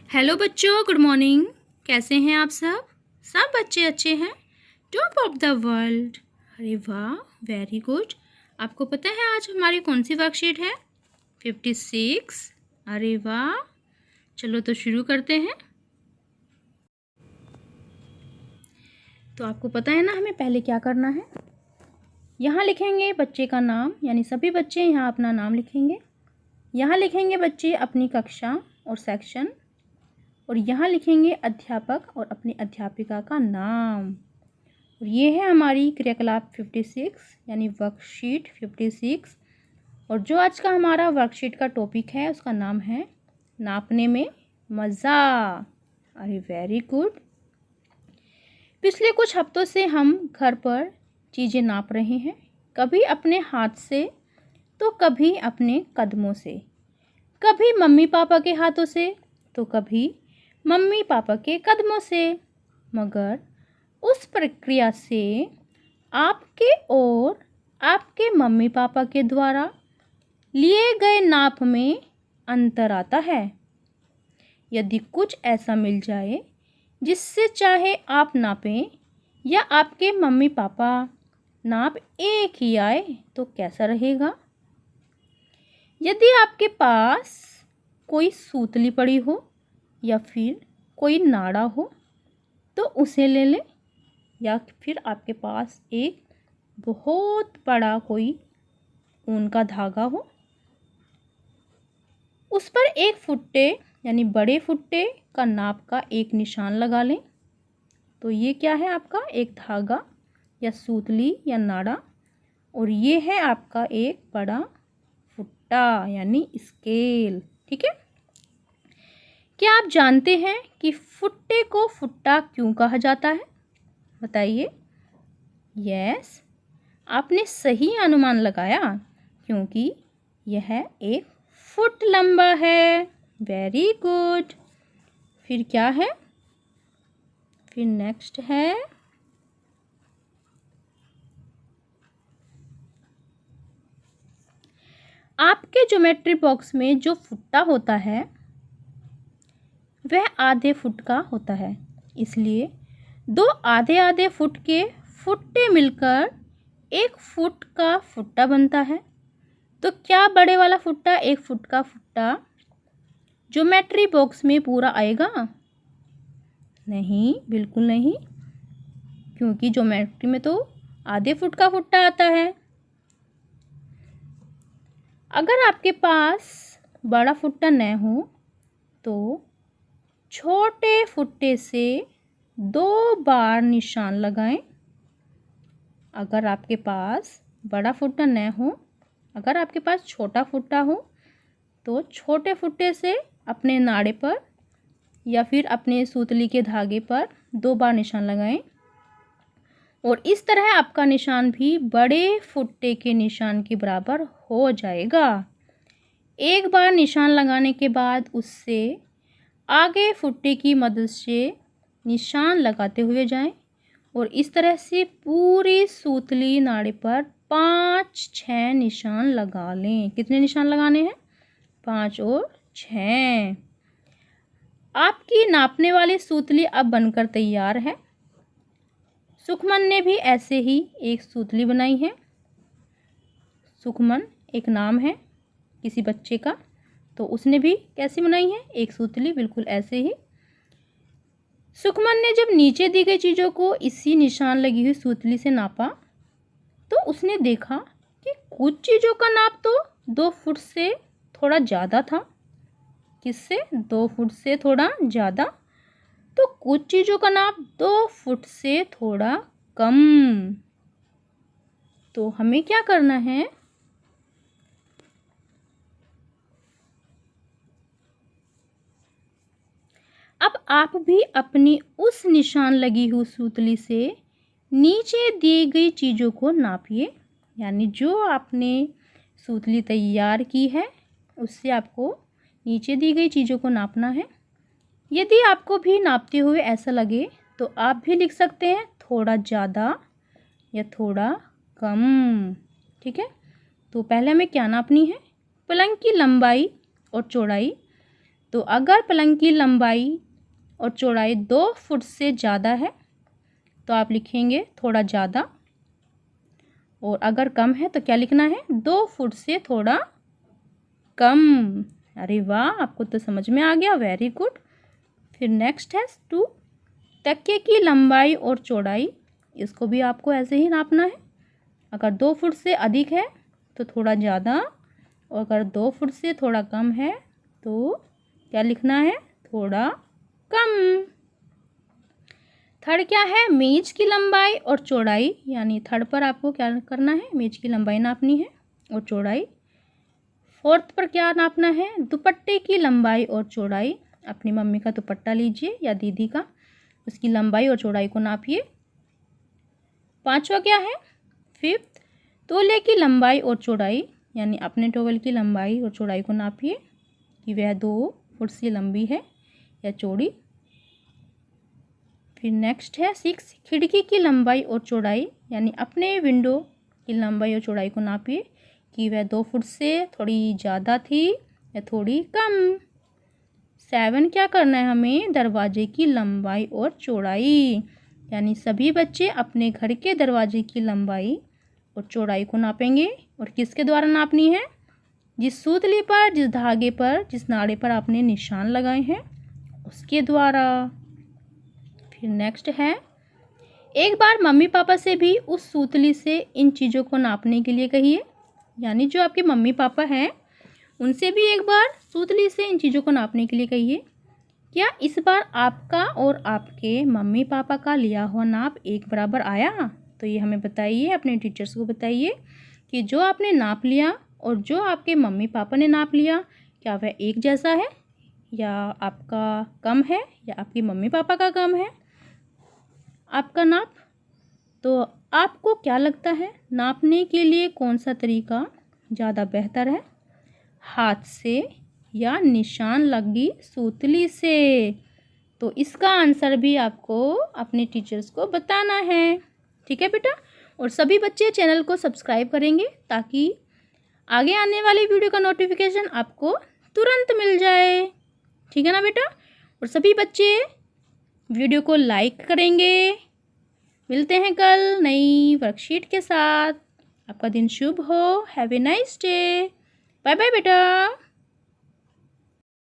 Hello बच्चों, good morning. कैसे हैं आप सब बच्चे अच्छे हैं। Top of the world. अरे वाह, वेरी गुड। आपको पता है आज हमारी कौन सी वर्कशीट है? 56। अरे वाह, चलो तो शुरू करते हैं। तो आपको पता है ना हमें पहले क्या करना है? यहाँ लिखेंगे बच्चे का नाम, यानी सभी बच्चे यहाँ अपना नाम लिखेंगे। यहाँ लिखेंगे बच्चे अपनी कक्षा और सेक्शन, और यहाँ लिखेंगे अध्यापक और अपनी अध्यापिका का नाम। और ये है हमारी क्रियाकलाप 56 यानी वर्कशीट 56। और जो आज का हमारा वर्कशीट का टॉपिक है उसका नाम है नापने में मज़ा। अरे वेरी गुड। पिछले कुछ हफ्तों से हम घर पर चीज़ें नाप रहे हैं, कभी अपने हाथ से तो कभी अपने कदमों से, कभी मम्मी पापा के हाथों से तो कभी मम्मी पापा के कदमों से। मगर उस प्रक्रिया से आपके और आपके मम्मी पापा के द्वारा लिए गए नाप में अंतर आता है। यदि कुछ ऐसा मिल जाए जिससे चाहे आप नापें या आपके मम्मी पापा नाप एक ही आए तो कैसा रहेगा? यदि आपके पास कोई सूतली पड़ी हो या फिर कोई नाड़ा हो तो उसे ले लें, या फिर आपके पास एक बहुत बड़ा कोई ऊन का धागा हो, उस पर एक फुट्टे यानी बड़े फुट्टे का नाप का एक निशान लगा लें। तो ये क्या है? आपका एक धागा या सूतली या नाड़ा, और ये है आपका एक बड़ा फुट्टा यानी स्केल। ठीक है। क्या आप जानते हैं कि फुट्टे को फुट्टा क्यों कहा जाता है? बताइए। यस, आपने सही अनुमान लगाया, क्योंकि यह एक फुट लंबा है। Very good. फिर क्या है? फिर नेक्स्ट है आपके ज्योमेट्री बॉक्स में जो फुट्टा होता है वह आधे फुट का होता है, इसलिए दो आधे आधे फुट के फुट्टे मिलकर एक फुट का फुट्टा बनता है। तो क्या बड़े वाला फुट्टा एक फुट का फुट्टा ज्योमेट्री बॉक्स में पूरा आएगा? नहीं, बिल्कुल नहीं, क्योंकि ज्योमेट्री में तो आधे फुट का फुट्टा आता है। अगर आपके पास बड़ा फुट्टा न हो तो छोटे फुट्टे से 2 बार निशान लगाएं। अगर आपके पास बड़ा फुट्टा न हो, अगर आपके पास छोटा फुट्टा हो तो छोटे फुट्टे से अपने नाड़े पर या फिर अपने सूतली के धागे पर 2 बार निशान लगाएं, और इस तरह आपका निशान भी बड़े फुट्टे के निशान के बराबर हो जाएगा। एक बार निशान लगाने के बाद उससे आगे फुट्टे की मदद से निशान लगाते हुए जाएं, और इस तरह से पूरी सूतली नाड़े पर 5-6 निशान लगा लें। कितने निशान लगाने हैं? 5 और 6। आपकी नापने वाली सूतली अब बनकर तैयार है। सुखमन ने भी ऐसे ही एक सूतली बनाई है। सुखमन एक नाम है किसी बच्चे का, तो उसने भी कैसी बनाई है? एक सूतली, बिल्कुल ऐसे ही। सुखमन ने जब नीचे दी गई चीज़ों को इसी निशान लगी हुई सूतली से नापा तो उसने देखा कि कुछ चीज़ों का नाप तो 2 फुट से थोड़ा ज़्यादा था। किससे? 2 फुट से थोड़ा ज़्यादा। तो कुछ चीज़ों का नाप 2 फुट से थोड़ा कम। तो हमें क्या करना है? अब आप भी अपनी उस निशान लगी हुई सूतली से नीचे दी गई चीज़ों को नापिए, यानी जो आपने सूतली तैयार की है उससे आपको नीचे दी गई चीज़ों को नापना है। यदि आपको भी नापते हुए ऐसा लगे तो आप भी लिख सकते हैं थोड़ा ज़्यादा या थोड़ा कम। ठीक है। तो पहले हमें क्या नापनी है? पलंग की लंबाई और चौड़ाई। तो अगर पलंग की लंबाई और चौड़ाई 2 फुट से ज़्यादा है तो आप लिखेंगे थोड़ा ज़्यादा, और अगर कम है तो क्या लिखना है, 2 फुट से थोड़ा कम। अरे वाह, आपको तो समझ में आ गया, वेरी गुड। फिर नेक्स्ट है 2, तकिए की लंबाई और चौड़ाई, इसको भी आपको ऐसे ही नापना है। अगर 2 फुट से अधिक है तो थोड़ा ज़्यादा, और अगर 2 फुट से थोड़ा कम है तो क्या लिखना है, थोड़ा कम। थर्ड क्या है, मेज की लंबाई और चौड़ाई, यानी थर्ड पर आपको क्या करना है, मेज की लंबाई नापनी है और चौड़ाई। फोर्थ पर क्या नापना है, दुपट्टे की लंबाई और चौड़ाई। अपनी मम्मी का दुपट्टा लीजिए या दीदी का, उसकी लंबाई और चौड़ाई को नापिए। पांचवा क्या है, फिफ्थ, तौलिए की लंबाई और चौड़ाई, यानी अपने टॉवल की लंबाई और चौड़ाई को नापिए कि वह 2 फुट से लंबी है या चौड़ी। फिर नेक्स्ट है 6, खिड़की की लंबाई और चौड़ाई, यानी अपने विंडो की लंबाई और चौड़ाई को नापिए कि वह 2 फुट से थोड़ी ज़्यादा थी या थोड़ी कम। 7 क्या करना है हमें, दरवाजे की लंबाई और चौड़ाई, यानी सभी बच्चे अपने घर के दरवाजे की लंबाई और चौड़ाई को नापेंगे। और किसके द्वारा नापनी है, जिस सूतली पर, जिस धागे पर, जिस नाड़े पर आपने निशान लगाए हैं उसके द्वारा। फिर नेक्स्ट है, एक बार मम्मी पापा से भी उस सूतली से इन चीज़ों को नापने के लिए कहिए, यानी जो आपके मम्मी पापा हैं उनसे भी एक बार सूतली से इन चीज़ों को नापने के लिए कहिए। क्या इस बार आपका और आपके मम्मी पापा का लिया हुआ नाप एक बराबर आया? तो ये हमें बताइए, अपने टीचर्स को बताइए कि जो आपने नाप लिया और जो आपके मम्मी पापा ने नाप लिया, क्या वह एक जैसा है, या आपका कम है, या आपकी मम्मी पापा का कम है आपका नाप। तो आपको क्या लगता है, नापने के लिए कौन सा तरीका ज़्यादा बेहतर है, हाथ से या निशान लगी सूतली से? तो इसका आंसर भी आपको अपने टीचर्स को बताना है, ठीक है बेटा। और सभी बच्चे चैनल को सब्सक्राइब करेंगे ताकि आगे आने वाली वीडियो का नोटिफिकेशन आपको तुरंत मिल जाए, ठीक है ना बेटा। और सभी बच्चे वीडियो को लाइक करेंगे। मिलते हैं कल नई वर्कशीट के साथ। आपका दिन शुभ हो। Have a nice day. Bye bye बेटा।